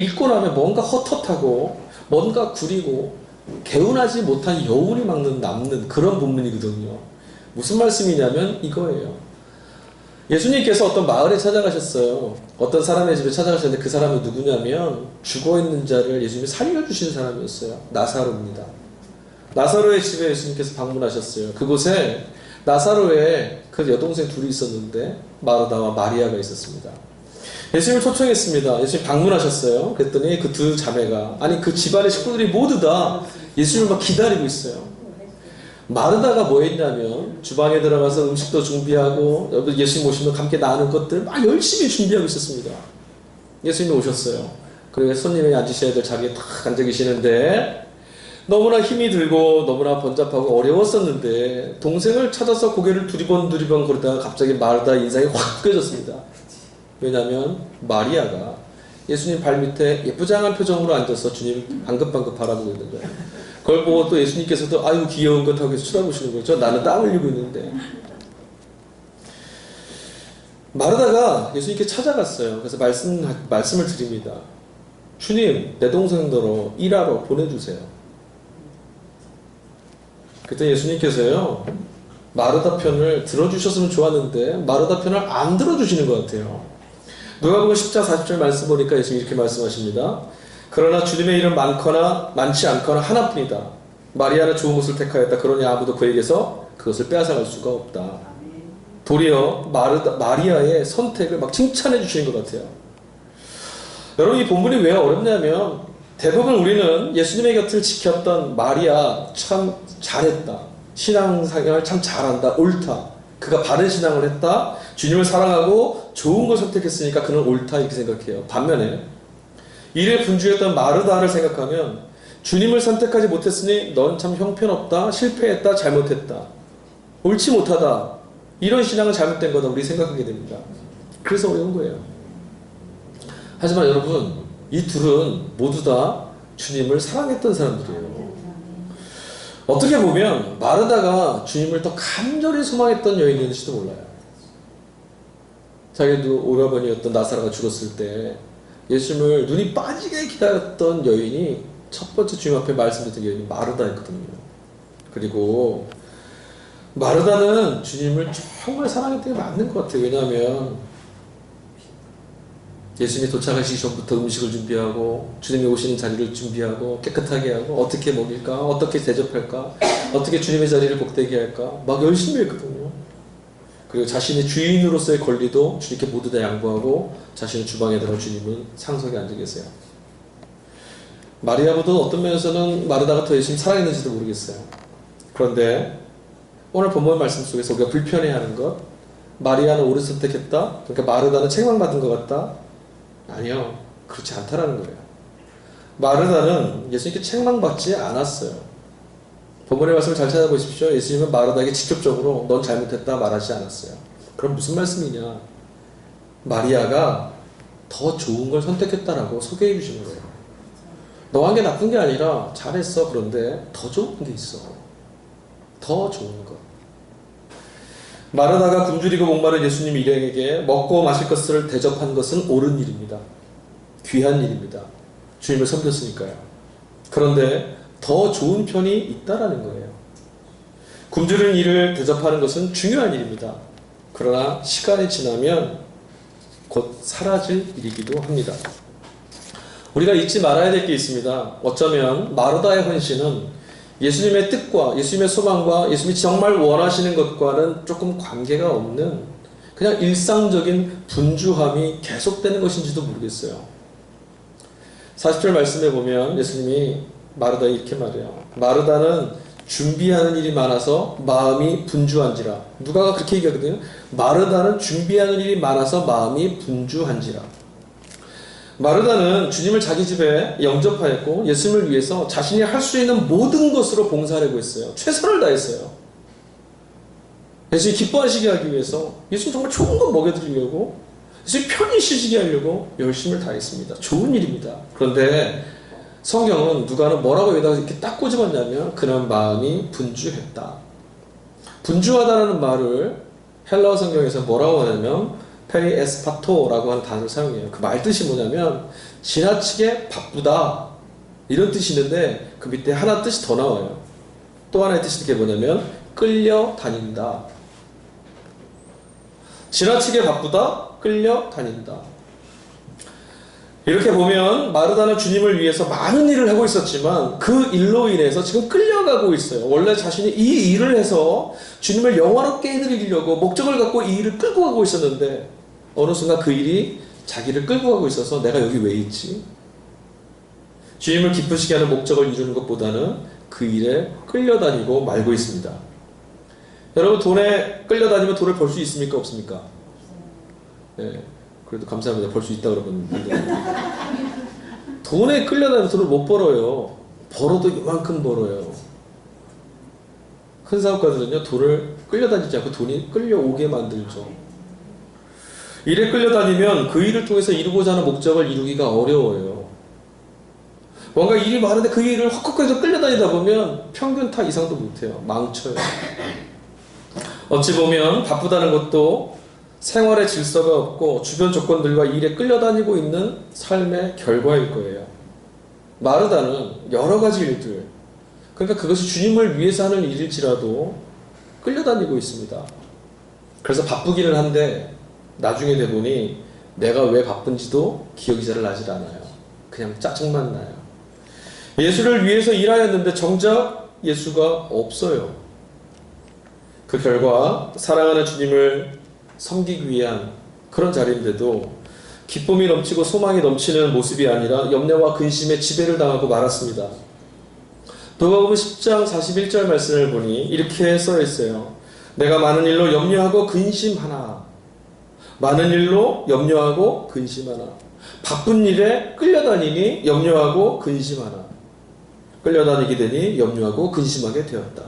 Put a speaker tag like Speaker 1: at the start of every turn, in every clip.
Speaker 1: 읽고 나면 뭔가 헛헛하고 뭔가 구리고 개운하지 못한 여운이 남는 그런 본문이거든요. 무슨 말씀이냐면 이거예요. 예수님께서 어떤 마을에 찾아가셨어요. 어떤 사람의 집에 찾아가셨는데 그 사람은 누구냐면 죽어있는 자를 예수님이 살려주신 사람이었어요. 나사로입니다. 나사로의 집에 예수님께서 방문하셨어요. 그곳에 나사로의 그 여동생 둘이 있었는데 마르다와 마리아가 있었습니다. 예수님을 초청했습니다. 예수님 방문하셨어요. 그랬더니 그 두 자매가, 아니 그 집안의 식구들이 모두 다 예수님을 막 기다리고 있어요. 마르다가 뭐 했냐면 주방에 들어가서 음식도 준비하고 예수님 오시면 함께 나누는 것들 막 열심히 준비하고 있었습니다. 예수님이 오셨어요. 그리고 손님이 앉으셔야 될 자리에 딱 앉아 계시는데 너무나 힘이 들고 너무나 번잡하고 어려웠었는데 동생을 찾아서 고개를 두리번 거리다가 갑자기 마르다 인상이 확 끄졌습니다. 왜냐하면 마리아가 예수님 발밑에 예쁘장한 표정으로 앉아서 주님 방긋방긋 바라보고 있는 거예요. 그걸 보고 또 예수님께서도 아유 귀여운 것 하고 쳐다보시는 거죠. 나는 땀 흘리고 있는데. 마르다가 예수님께 찾아갔어요. 그래서 말씀을 드립니다. 주님, 내 동생들로 일하러 보내주세요. 그때 예수님께서요, 마르다 편을 들어주셨으면 좋았는데 마르다 편을 안 들어주시는 것 같아요. 누가복음 10장 40절 말씀 보니까 예수님이 이렇게 말씀하십니다. 그러나 주님의 일은 많지 않거나 하나뿐이다. 마리아는 좋은 것을 택하였다. 그러니 아무도 그에게서 그것을 빼앗아갈 수가 없다. 도리어 마리아의 선택을 막 칭찬해 주시는 것 같아요. 여러분, 이 본문이 왜 어렵냐면 대부분 우리는 예수님의 곁을 지켰던 마리아 참 잘했다. 신앙생활 참 잘한다. 옳다. 그가 바른 신앙을 했다. 주님을 사랑하고 좋은 걸 선택했으니까 그는 옳다 이렇게 생각해요. 반면에 일에 분주했던 마르다를 생각하면 주님을 선택하지 못했으니 넌 참 형편없다. 실패했다. 잘못했다. 옳지 못하다. 이런 신앙은 잘못된 거다. 우리 생각하게 됩니다. 그래서 어려운 거예요. 하지만 여러분, 이 둘은 모두 다 주님을 사랑했던 사람들이에요. 어떻게 보면 마르다가 주님을 더 간절히 소망했던 여인이었을지도 몰라요. 자기도 오라버니였던 나사로가 죽었을 때 예수님을 눈이 빠지게 기다렸던 여인이 첫 번째 주님 앞에 말씀드렸던 여인이 마르다였거든요. 그리고 마르다는 주님을 정말 사랑했던 게 맞는 것 같아요. 왜냐하면 예수님이 도착하시기 전부터 음식을 준비하고 주님이 오시는 자리를 준비하고 깨끗하게 하고 어떻게 먹일까? 어떻게 대접할까? 어떻게 주님의 자리를 복되게 할까? 막 열심히 했거든요. 그리고 자신의 주인으로서의 권리도 주님께 모두 다 양보하고 자신의 주방에 들어가 주님은 상석에 앉아 계세요. 마리아보다 어떤 면에서는 마르다가 더 예수님 사랑했는지도 모르겠어요. 그런데 오늘 본문 말씀 속에서 우리가 불편해하는 것, 마리아는 옳은 선택했다. 그러니까 마르다는 책망받은 것 같다. 아니요, 그렇지 않다라는 거예요. 마르다는 예수님께 책망받지 않았어요. 본문의 말씀을 잘 찾아보십시오. 예수님은 마르다에게 직접적으로 넌 잘못했다 말하지 않았어요. 그럼 무슨 말씀이냐? 마리아가 더 좋은 걸 선택했다라고 소개해 주시는 거예요. 너 한 게 나쁜 게 아니라 잘했어. 그런데 더 좋은 게 있어. 더 좋은 것. 마르다가 굶주리고 목마른 예수님 일행에게 먹고 마실 것을 대접한 것은 옳은 일입니다. 귀한 일입니다. 주님을 섬겼으니까요. 그런데 더 좋은 편이 있다라는 거예요. 굶주린 이를 대접하는 것은 중요한 일입니다. 그러나 시간이 지나면 곧 사라질 일이기도 합니다. 우리가 잊지 말아야 될 게 있습니다. 어쩌면 마르다의 헌신은 예수님의 뜻과 예수님의 소망과 예수님이 정말 원하시는 것과는 조금 관계가 없는 그냥 일상적인 분주함이 계속되는 것인지도 모르겠어요. 40절 말씀에 보면 예수님이 마르다에 이렇게 말해요. 마르다는 준비하는 일이 많아서 마음이 분주한지라. 누가가 그렇게 얘기하거든요. 마르다는 준비하는 일이 많아서 마음이 분주한지라. 마르다는 주님을 자기 집에 영접하였고 예수님을 위해서 자신이 할 수 있는 모든 것으로 봉사하려고 했어요. 최선을 다했어요. 예수님이 기뻐하시게 하기 위해서 예수님 정말 좋은 거 먹여드리려고 예수님 편히 쉬시게 하려고 열심을 다했습니다. 좋은 일입니다. 그런데 성경은 누가는 뭐라고 여기다가 이렇게 딱 꼬집었냐면 그런 마음이 분주했다. 분주하다라는 말을 헬라어 성경에서 뭐라고 하냐면 페리에스파토라고 하는 단어를 사용해요. 그 말 뜻이 뭐냐면 지나치게 바쁘다 이런 뜻이 있는데 그 밑에 하나 뜻이 더 나와요. 또 하나의 뜻이 이렇게 뭐냐면 끌려다닌다. 지나치게 바쁘다, 끌려다닌다. 이렇게 보면 마르다는 주님을 위해서 많은 일을 하고 있었지만 그 일로 인해서 지금 끌려가고 있어요. 원래 자신이 이 일을 해서 주님을 영화롭게 해드리려고 목적을 갖고 이 일을 끌고 가고 있었는데 어느 순간 그 일이 자기를 끌고 가고 있어서 내가 여기 왜 있지? 주님을 기쁘시게 하는 목적을 이루는 것보다는 그 일에 끌려다니고 말고 있습니다. 여러분 돈에 끌려다니면 돈을 벌 수 있습니까? 없습니까? 네, 그래도 감사합니다. 벌 수 있다 그러면 돈에 끌려다니면 돈을 못 벌어요. 벌어도 이만큼 벌어요. 큰 사업가들은요 돈을 끌려다니지 않고 돈이 끌려오게 만들죠. 일에 끌려다니면 그 일을 통해서 이루고자 하는 목적을 이루기가 어려워요. 뭔가 일이 많은데 그 일을 헛헛해서 끌려다니다 보면 평균 타 이상도 못해요. 망쳐요. 어찌 보면 바쁘다는 것도 생활의 질서가 없고 주변 조건들과 일에 끌려다니고 있는 삶의 결과일 거예요. 마르다는 여러 가지 일들, 그러니까 그것이 주님을 위해서 하는 일일지라도 끌려다니고 있습니다. 그래서 바쁘기는 한데 나중에 되보니 내가 왜 바쁜지도 기억이 잘 나질 않아요. 그냥 짜증만 나요. 예수를 위해서 일하였는데 정작 예수가 없어요. 그 결과 사랑하는 주님을 섬기기 위한 그런 자리인데도 기쁨이 넘치고 소망이 넘치는 모습이 아니라 염려와 근심에 지배를 당하고 말았습니다. 누가복음 10장 41절 말씀을 보니 이렇게 써 있어요. 내가 많은 일로 염려하고 근심하나. 많은 일로 염려하고 근심하나. 바쁜 일에 끌려다니니 염려하고 근심하나. 끌려다니게 되니 염려하고 근심하게 되었다.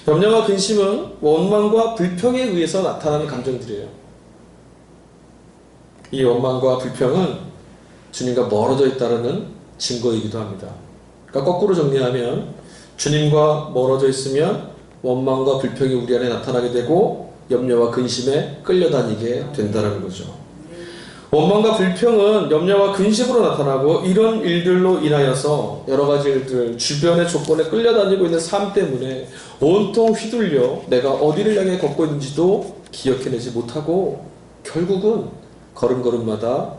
Speaker 1: 염려와 근심은 원망과 불평에 의해서 나타나는 감정들이에요. 이 원망과 불평은 주님과 멀어져 있다는 증거이기도 합니다. 그러니까 거꾸로 정리하면 주님과 멀어져 있으면 원망과 불평이 우리 안에 나타나게 되고 염려와 근심에 끌려다니게 된다는 거죠. 원망과 불평은 염려와 근심으로 나타나고 이런 일들로 인하여서 여러 가지 일들, 주변의 조건에 끌려다니고 있는 삶 때문에 온통 휘둘려 내가 어디를 향해 걷고 있는지도 기억해내지 못하고 결국은 걸음걸음마다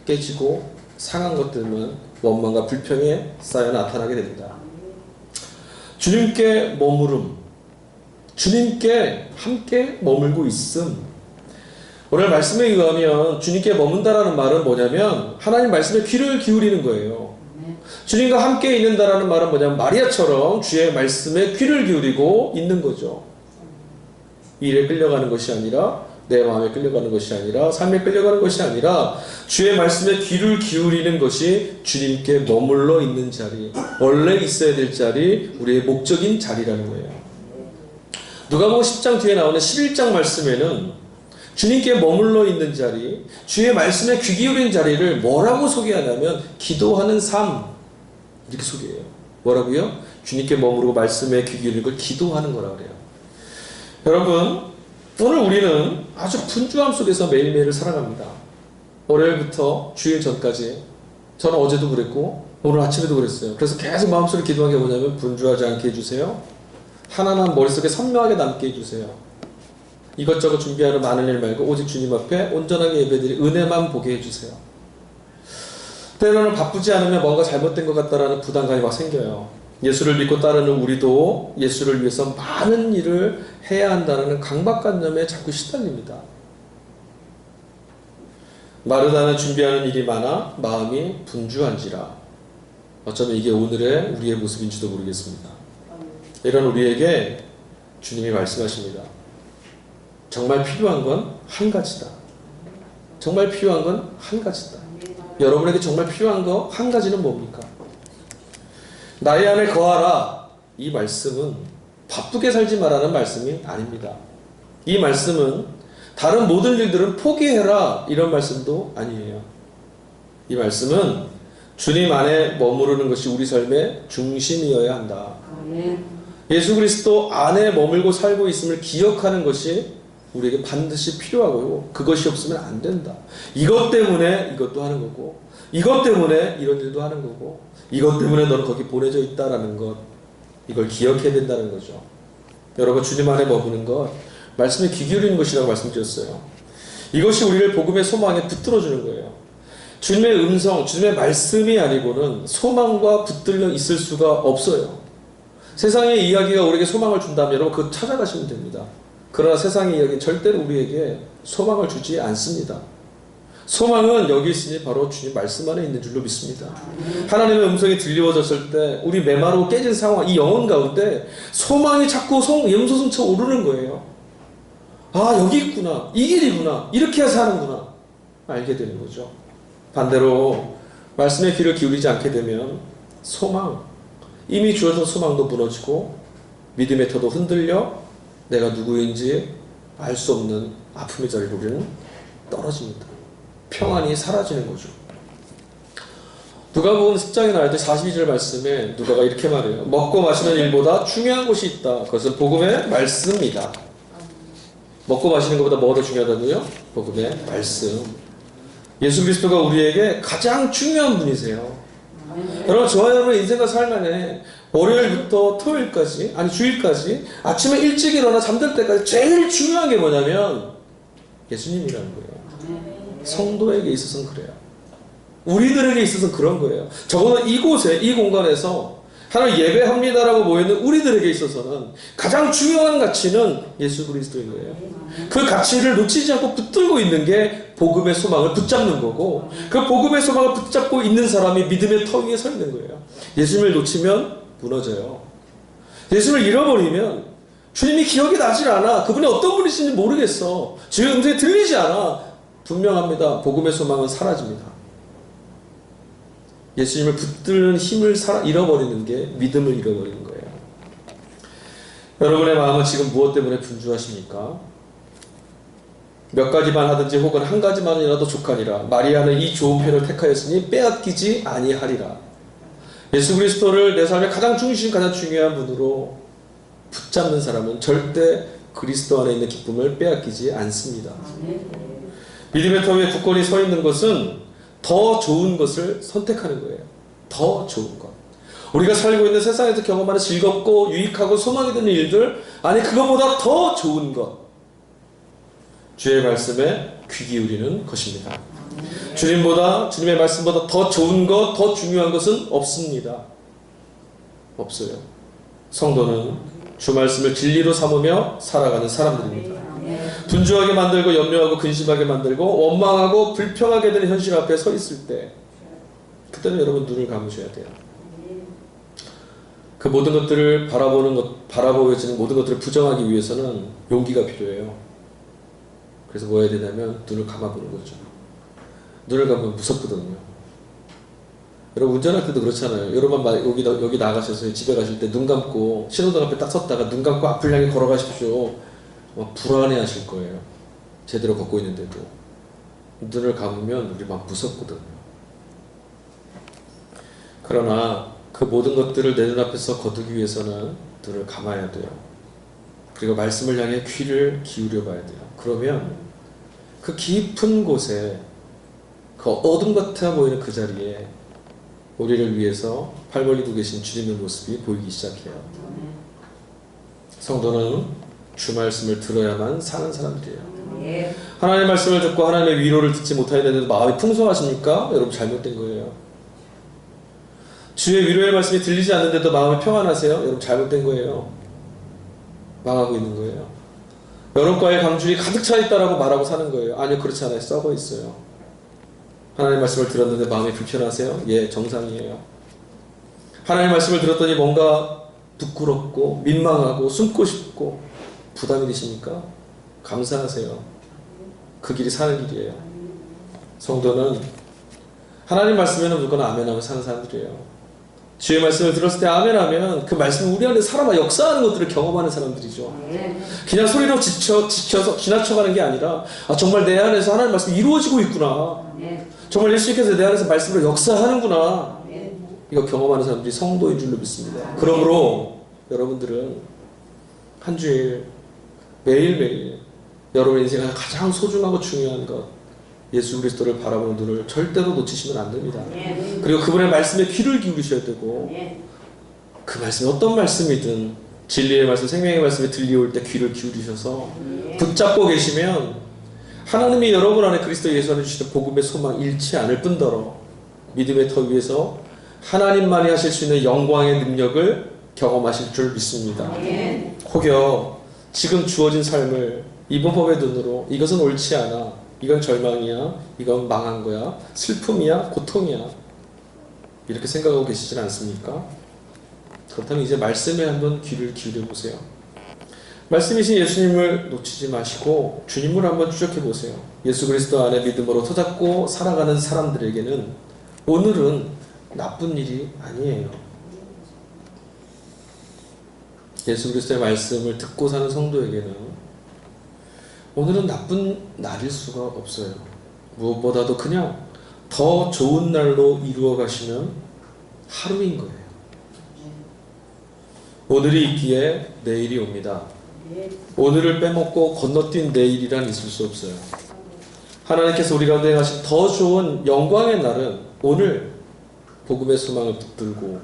Speaker 1: 깨지고 상한 것들만 원망과 불평에 쌓여 나타나게 됩니다. 주님께 머무름, 주님께 함께 머물고 있음. 오늘 말씀에 의하면 주님께 머문다라는 말은 뭐냐면 하나님 말씀에 귀를 기울이는 거예요. 주님과 함께 있는다라는 말은 뭐냐면 마리아처럼 주의 말씀에 귀를 기울이고 있는 거죠. 일에 끌려가는 것이 아니라 내 마음에 끌려가는 것이 아니라 삶에 끌려가는 것이 아니라 주의 말씀에 귀를 기울이는 것이 주님께 머물러 있는 자리, 원래 있어야 될 자리, 우리의 목적인 자리라는 거예요. 누가복음 10장 뒤에 나오는 11장 말씀에는 주님께 머물러 있는 자리, 주의 말씀에 귀 기울인 자리를 뭐라고 소개하냐면 기도하는 삶 이렇게 소개해요. 뭐라고요? 주님께 머무르고 말씀에 귀 기울이는 걸 기도하는 거라고 그래요. 여러분, 오늘 우리는 아주 분주함 속에서 매일매일을 살아갑니다. 월요일부터 주일 전까지 저는 어제도 그랬고 오늘 아침에도 그랬어요. 그래서 계속 마음속에 기도한 게 뭐냐면 분주하지 않게 해주세요. 하나하나 머릿속에 선명하게 남게 해주세요. 이것저것 준비하는 많은 일 말고 오직 주님 앞에 온전하게 예배드리 은혜만 보게 해주세요. 때로는 바쁘지 않으면 뭔가 잘못된 것 같다라는 부담감이 막 생겨요. 예수를 믿고 따르는 우리도 예수를 위해서 많은 일을 해야 한다는 강박관념에 자꾸 시달립니다. 마르다는 준비하는 일이 많아 마음이 분주한지라. 어쩌면 이게 오늘의 우리의 모습인지도 모르겠습니다. 이런 우리에게 주님이 말씀하십니다. 정말 필요한 건 한 가지다. 정말 필요한 건 한 가지다. 여러분에게 정말 필요한 거 한 가지는 뭡니까? 나의 안에 거하라. 이 말씀은 바쁘게 살지 말라는 말씀이 아닙니다. 이 말씀은 다른 모든 일들은 포기해라 이런 말씀도 아니에요. 이 말씀은 주님 안에 머무르는 것이 우리 삶의 중심이어야 한다. 예수 그리스도 안에 머물고 살고 있음을 기억하는 것이 우리에게 반드시 필요하고요. 그것이 없으면 안 된다. 이것 때문에 이것도 하는 거고 이것 때문에 이런 일도 하는 거고 이것 때문에 너는 거기 보내져 있다라는 것, 이걸 기억해야 된다는 거죠. 여러분, 주님 안에 머무는 것, 말씀에 귀 기울이는 것이라고 말씀드렸어요. 이것이 우리를 복음의 소망에 붙들어주는 거예요. 주님의 음성, 주님의 말씀이 아니고는 소망과 붙들려 있을 수가 없어요. 세상의 이야기가 우리에게 소망을 준다면 여러분 그거 찾아가시면 됩니다. 그러나 세상의 이야기는 절대로 우리에게 소망을 주지 않습니다. 소망은 여기 있으니 바로 주님 말씀 안에 있는 줄로 믿습니다. 하나님의 음성이 들려졌을 때 우리 메마르고 깨진 상황, 이 영혼 가운데 소망이 자꾸 염소승처 오르는 거예요. 아, 여기 있구나, 이 길이구나, 이렇게 해서 하는구나 알게 되는 거죠. 반대로 말씀의 귀를 기울이지 않게 되면 소망, 이미 주어진 소망도 무너지고 믿음의 터도 흔들려 내가 누구인지 알 수 없는 아픔의 자리로 우리는 떨어집니다. 평안이 사라지는 거죠. 누가복음 10장에 나올 때 42절 말씀에 누가가 이렇게 말해요. 먹고 마시는 일보다 중요한 것이 있다. 그것은 복음의 말씀이다. 먹고 마시는 것보다 뭐가 더 중요하다고요? 복음의 말씀. 예수 그리스도가 우리에게 가장 중요한 분이세요. 여러분, 저와 여러분의 인생과 삶 안에 월요일부터 토요일까지, 아니 주일까지 아침에 일찍 일어나 잠들 때까지 제일 중요한 게 뭐냐면 예수님이라는 거예요. 성도에게 있어서는 그래요. 우리들에게 있어서는 그런 거예요. 적어도 이곳에, 이 공간에서 하나님 예배합니다라고 모여있는 우리들에게 있어서는 가장 중요한 가치는 예수 그리스도인 거예요. 그 가치를 놓치지 않고 붙들고 있는 게 복음의 소망을 붙잡는 거고, 그 복음의 소망을 붙잡고 있는 사람이 믿음의 터 위에 서 있는 거예요. 예수님을 놓치면 무너져요. 예수님을 잃어버리면 주님이 기억이 나질 않아. 그분이 어떤 분이신지 모르겠어. 주의 음성이 들리지 않아. 분명합니다. 복음의 소망은 사라집니다. 예수님을 붙드는 힘을 잃어버리는 게 믿음을 잃어버리는 거예요. 여러분의 마음은 지금 무엇 때문에 분주하십니까? 몇 가지만 하든지 혹은 한 가지만이라도 족하니라. 마리아는 이 좋은 편을 택하였으니 빼앗기지 아니하리라. 예수 그리스도를 내 삶의 가장 중심, 가장 중요한 분으로 붙잡는 사람은 절대 그리스도 안에 있는 기쁨을 빼앗기지 않습니다. 믿음의 터 위에 굳건히 서 있는 것은 더 좋은 것을 선택하는 거예요. 더 좋은 것. 우리가 살고 있는 세상에서 경험하는 즐겁고 유익하고 소망이 되는 일들, 아니 그것보다 더 좋은 것, 주의 말씀에 귀 기울이는 것입니다. 주님의 말씀보다 더 좋은 것, 더 중요한 것은 없습니다. 없어요. 성도는 주 말씀을 진리로 삼으며 살아가는 사람들입니다. 분주하게 만들고 염려하고 근심하게 만들고 원망하고 불평하게 되는 현실 앞에 서 있을 때, 그때는 여러분 눈을 감으셔야 돼요. 그 모든 것들을 바라보여지는 모든 것들을 부정하기 위해서는 용기가 필요해요. 그래서 뭐 해야 되냐면 눈을 감아보는 거죠. 눈을 감으면 무섭거든요. 여러분 운전할 때도 그렇잖아요. 여러분 여기 나가셔서 집에 가실 때 눈 감고 신호등 앞에 딱 섰다가 눈 감고 앞을 향해 걸어가십시오. 막 불안해 하실 거예요. 제대로 걷고 있는데도. 눈을 감으면 우리 막 무섭거든요. 그러나 그 모든 것들을 내 눈앞에서 거두기 위해서는 눈을 감아야 돼요. 그리고 말씀을 향해 귀를 기울여 봐야 돼요. 그러면 그 깊은 곳에, 그 어둠 같아 보이는 그 자리에 우리를 위해서 팔 벌리고 계신 주님의 모습이 보이기 시작해요. 성도는 주 말씀을 들어야만 사는 사람들이에요. 하나님의 말씀을 듣고 하나님의 위로를 듣지 못하게 되는데 마음이 풍성하십니까? 여러분 잘못된 거예요. 주의 위로의 말씀이 들리지 않는데도 마음이 평안하세요? 여러분 잘못된 거예요. 망하고 있는 거예요. 여론과의 강줄이 가득 차 있다라고 말하고 사는 거예요. 아니요, 그렇지 않아요. 썩어 있어요. 하나님의 말씀을 들었는데 마음이 불편하세요? 예, 정상이에요. 하나님의 말씀을 들었더니 뭔가 부끄럽고 민망하고 숨고 싶고 부담이 되십니까? 감사하세요. 그 길이 사는 길이에요. 성도는 하나님 말씀에는 무조건 아멘하고 사는 사람들이에요. 주의 말씀을 들었을 때 아멘하면 그 말씀이 우리 안에 살아와 역사하는 것들을 경험하는 사람들이죠. 그냥 소리로 지켜서 지나쳐가는 게 아니라, 아, 정말 내 안에서 하나님 말씀이 이루어지고 있구나. 정말 예수님께서 내 안에서 말씀으로 역사하는구나. 이거 경험하는 사람들이 성도인 줄로 믿습니다. 그러므로 여러분들은 한 주일 매일매일 여러분의 인생에 가장 소중하고 중요한 것, 예수 그리스도를 바라보는 눈을 절대로 놓치시면 안 됩니다. 그리고 그분의 말씀에 귀를 기울이셔야 되고, 그 말씀이 어떤 말씀이든 진리의 말씀, 생명의 말씀이 들려올 때 귀를 기울이셔서 붙잡고 계시면 하나님이 여러분 안에 그리스도 예수 안에 주시는 복음의 소망 잃지 않을 뿐더러 믿음의 터 위에서 하나님만이 하실 수 있는 영광의 능력을 경험하실 줄 믿습니다. 혹여 지금 주어진 삶을 이분법의 눈으로 이것은 옳지 않아, 이건 절망이야, 이건 망한 거야, 슬픔이야, 고통이야, 이렇게 생각하고 계시진 않습니까? 그렇다면 이제 말씀에 한번 귀를 기울여 보세요. 말씀이신 예수님을 놓치지 마시고 주님을 한번 추적해 보세요. 예수 그리스도 안에 믿음으로 터잡고 살아가는 사람들에게는 오늘은 나쁜 일이 아니에요. 예수 그리스도의 말씀을 듣고 사는 성도에게는 오늘은 나쁜 날일 수가 없어요. 무엇보다도 그냥 더 좋은 날로 이루어 가시는 하루인 거예요. 오늘이 있기에 내일이 옵니다. 오늘을 빼먹고 건너뛴 내일이란 있을 수 없어요. 하나님께서 우리 가운데 하신 더 좋은 영광의 날은 오늘 복음의 소망을 붙들고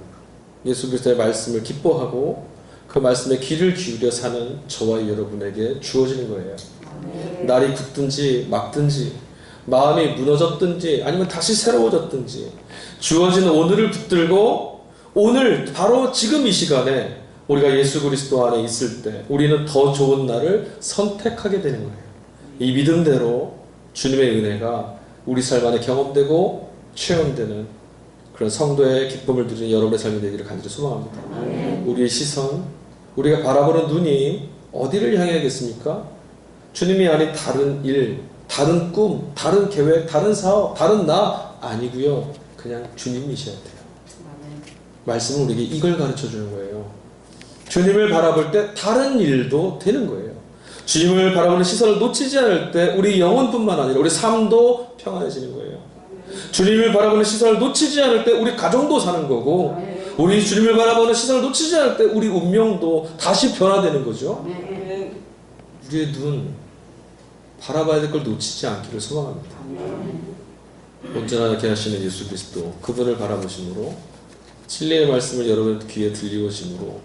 Speaker 1: 예수 그리스도의 말씀을 기뻐하고 그 말씀에 귀를 기울여 사는 저와 여러분에게 주어지는 거예요. 날이 굳든지 막든지 마음이 무너졌든지 아니면 다시 새로워졌든지 주어진 오늘을 붙들고 오늘 바로 지금 이 시간에 우리가 예수 그리스도 안에 있을 때 우리는 더 좋은 날을 선택하게 되는 거예요. 이 믿음대로 주님의 은혜가 우리 삶 안에 경험되고 체험되는 그런 성도의 기쁨을 누리는 여러분의 삶이 되기를 간절히 소망합니다. 우리의 시선, 우리가 바라보는 눈이 어디를 향해야겠습니까? 주님이 아닌 다른 일, 다른 꿈, 다른 계획, 다른 사업, 다른 나 아니고요. 그냥 주님이셔야 돼요. 말씀은 우리에게 이걸 가르쳐 주는 거예요. 주님을 바라볼 때 다른 일도 되는 거예요. 주님을 바라보는 시선을 놓치지 않을 때 우리 영혼뿐만 아니라 우리 삶도 평안해지는 거예요. 주님을 바라보는 시선을 놓치지 않을 때 우리 가정도 사는 거고 우리 주님을 바라보는 시선을 놓치지 않을 때 우리 운명도 다시 변화되는 거죠. 우리의 눈 바라봐야 될 걸 놓치지 않기를 소망합니다. 온전하게 하시는 예수 그리스도 그분을 바라보심으로 진리의 말씀을 여러분 귀에 들리오심으로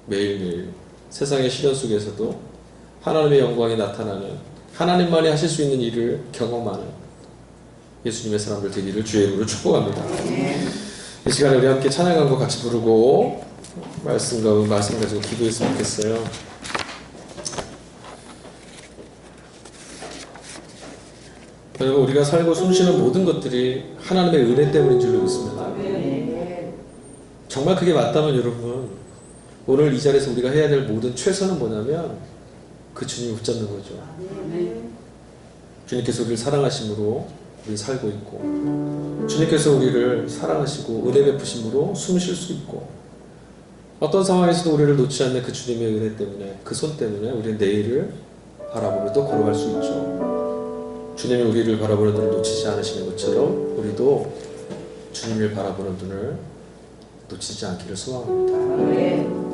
Speaker 1: 매일매일 세상의 시련 속에서도 하나님의 영광이 나타나는 하나님만이 하실 수 있는 일을 경험하는 예수님의 사람들 되기를 주의 이름으로 축복합니다. 이 시간에 우리 함께 찬양한 같이 부르고 말씀 가지고 기도했으면 좋겠어요. 여러분 우리가 살고 숨쉬는 모든 것들이 하나님의 은혜 때문인 줄로 믿습니다. 정말 그게 맞다면 여러분 오늘 이 자리에서 우리가 해야 될 모든 최선은 뭐냐면 그 주님을 붙잡는 거죠. 주님께서 우리를 사랑하심으로 우리 살고 있고 주님께서 우리를 사랑하시고 은혜 베푸심으로 숨 쉴 수 있고 어떤 상황에서도 우리를 놓지 않는 그 주님의 은혜 때문에 그 손 때문에 우리는 내일을 바라보며 또 걸어갈 수 있죠. 주님이 우리를 바라보는 눈을 놓치지 않으시는 것처럼 우리도 주님을 바라보는 눈을 놓치지 않기를 소망합니다.